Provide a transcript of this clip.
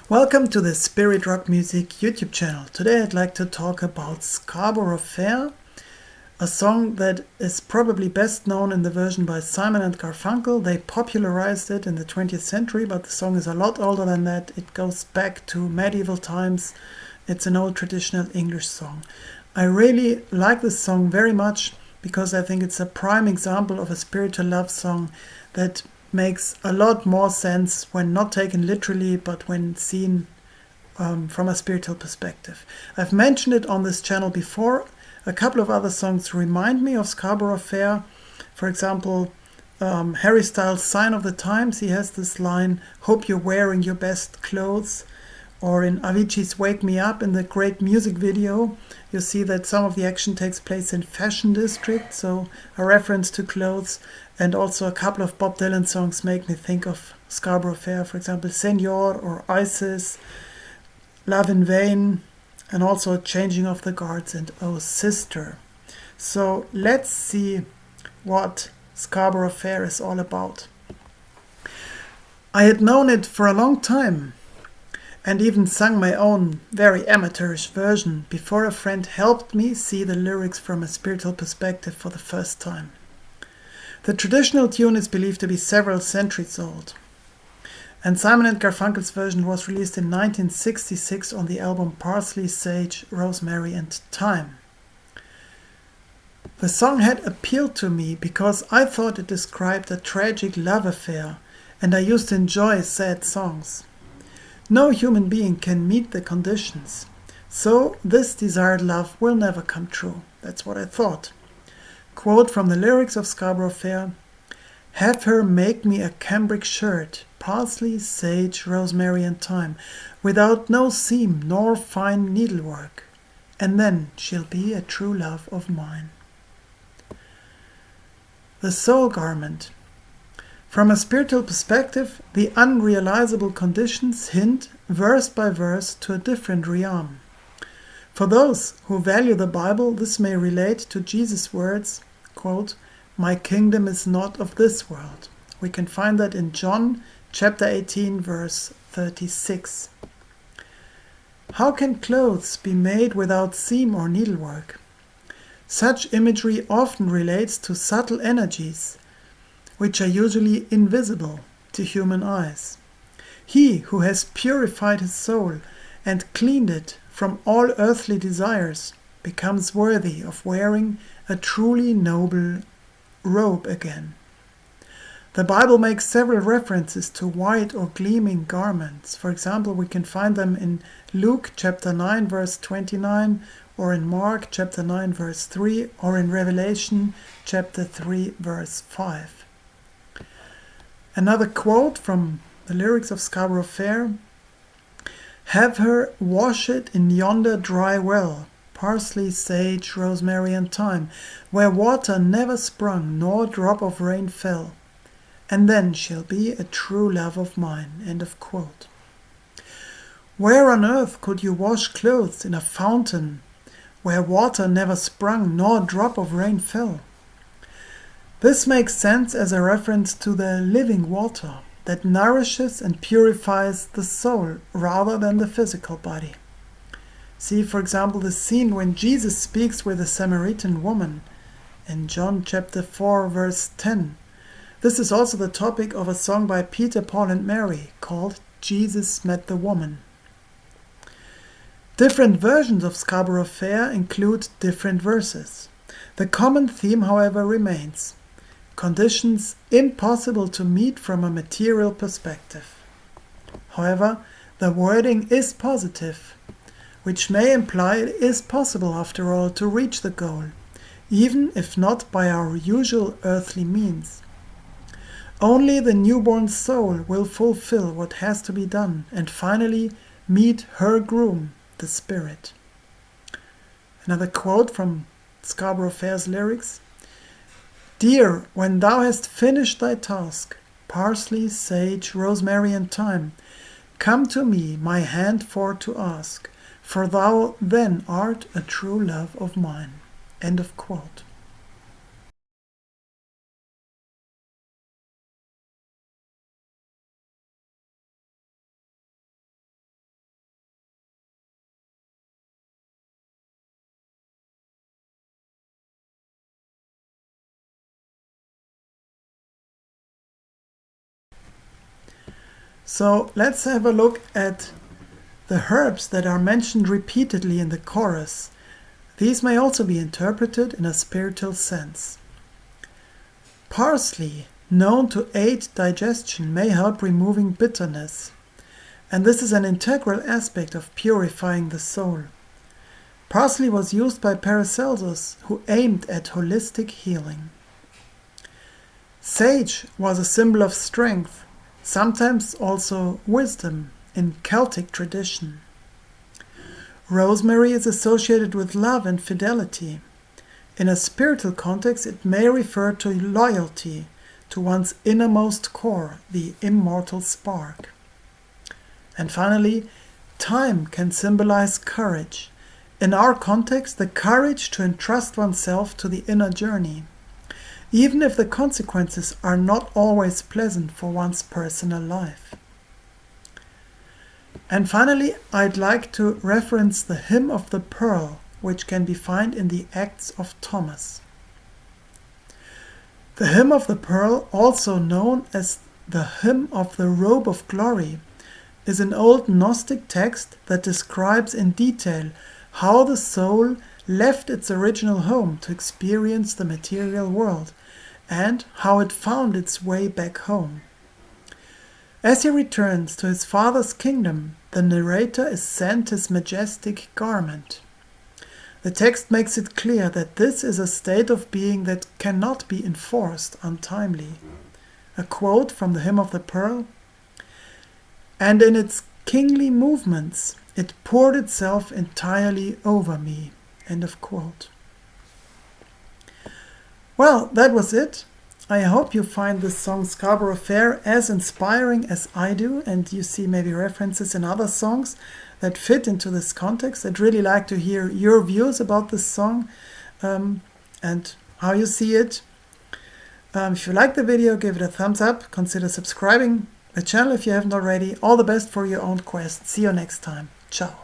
Welcome to the Spirit Rock Music YouTube channel. Today I'd like to talk about Scarborough Fair, a song that is probably best known in the version by Simon and Garfunkel. They popularized it in the 20th century, but the song is a lot older than that. It goes back to medieval times. It's an old traditional English song. I really like this song very much because I think it's a prime example of a spiritual love song that makes a lot more sense when not taken literally, but when seen from a spiritual perspective. I've mentioned it on this channel before. A couple of other songs remind me of Scarborough Fair. For example, Harry Styles' Sign of the Times, he has this line, "Hope you're wearing your best clothes." Or in Avicii's Wake Me Up, in the great music video, you see that some of the action takes place in Fashion District, so a reference to clothes. And also a couple of Bob Dylan songs make me think of Scarborough Fair, for example, Senor or Isis, Love in Vain, and also Changing of the Guards and Oh Sister. So let's see what Scarborough Fair is all about. I had known it for a long time, and even sung my own very amateurish version before a friend helped me see the lyrics from a spiritual perspective for the first time. The traditional tune is believed to be several centuries old, and Simon and Garfunkel's version was released in 1966 on the album Parsley, Sage, Rosemary and Thyme. The song had appealed to me because I thought it described a tragic love affair, and I used to enjoy sad songs. No human being can meet the conditions, so this desired love will never come true. That's what I thought. Quote from the lyrics of Scarborough Fair: "Have her make me a cambric shirt, parsley, sage, rosemary and thyme, without no seam nor fine needlework, and then she'll be a true love of mine." The soul garment. From a spiritual perspective, the unrealizable conditions hint, verse by verse, to a different realm. For those who value the Bible, this may relate to Jesus' words, quote, "My kingdom is not of this world." We can find that in John chapter 18, verse 36. How can clothes be made without seam or needlework? Such imagery often relates to subtle energies, which are usually invisible to human eyes. He who has purified his soul and cleaned it from all earthly desires becomes worthy of wearing a truly noble robe again. The Bible makes several references to white or gleaming garments. For example, we can find them in Luke chapter 9 verse 29, or in Mark chapter 9 verse 3, or in Revelation chapter 3 verse 5. Another quote from the lyrics of Scarborough Fair: "Have her wash it in yonder dry well, parsley, sage, rosemary and thyme, where water never sprung nor drop of rain fell, and then she'll be a true love of mine." End of quote. Where on earth could you wash clothes in a fountain where water never sprung nor drop of rain fell? This makes sense as a reference to the living water that nourishes and purifies the soul rather than the physical body. See, for example, the scene when Jesus speaks with the Samaritan woman in John chapter 4, verse 10. This is also the topic of a song by Peter, Paul and Mary called "Jesus Met the Woman." Different versions of Scarborough Fair include different verses. The common theme, however, remains: conditions impossible to meet from a material perspective. However, the wording is positive, which may imply it is possible after all to reach the goal, even if not by our usual earthly means. Only the newborn soul will fulfill what has to be done and finally meet her groom, the Spirit. Another quote from Scarborough Fair's lyrics: "Dear, when thou hast finished thy task, parsley, sage, rosemary and thyme, come to me my hand for to ask, for thou then art a true love of mine." End of quote. So let's have a look at the herbs that are mentioned repeatedly in the chorus. These may also be interpreted in a spiritual sense. Parsley, known to aid digestion, may help removing bitterness, and this is an integral aspect of purifying the soul. Parsley was used by Paracelsus, who aimed at holistic healing. Sage was a symbol of strength, sometimes also wisdom, in Celtic tradition. Rosemary is associated with love and fidelity. In a spiritual context, it may refer to loyalty, to one's innermost core, the immortal spark. And finally, thyme can symbolize courage. In our context, the courage to entrust oneself to the inner journey, even if the consequences are not always pleasant for one's personal life. And finally, I'd like to reference the Hymn of the Pearl, which can be found in the Acts of Thomas. The Hymn of the Pearl, also known as the Hymn of the Robe of Glory, is an old Gnostic text that describes in detail how the soul left its original home to experience the material world, and how it found its way back home. As he returns to his father's kingdom, the narrator is sent his majestic garment. The text makes it clear that this is a state of being that cannot be enforced untimely. A quote from the Hymn of the Pearl: "And in its kingly movements, it poured itself entirely over me." End of quote. Well, that was it. I hope you find this song Scarborough Fair as inspiring as I do, and you see maybe references in other songs that fit into this context. I'd really like to hear your views about this song and how you see it. If you like the video, give it a thumbs up. Consider subscribing the channel if you haven't already. All the best for your own quest. See you next time. Ciao.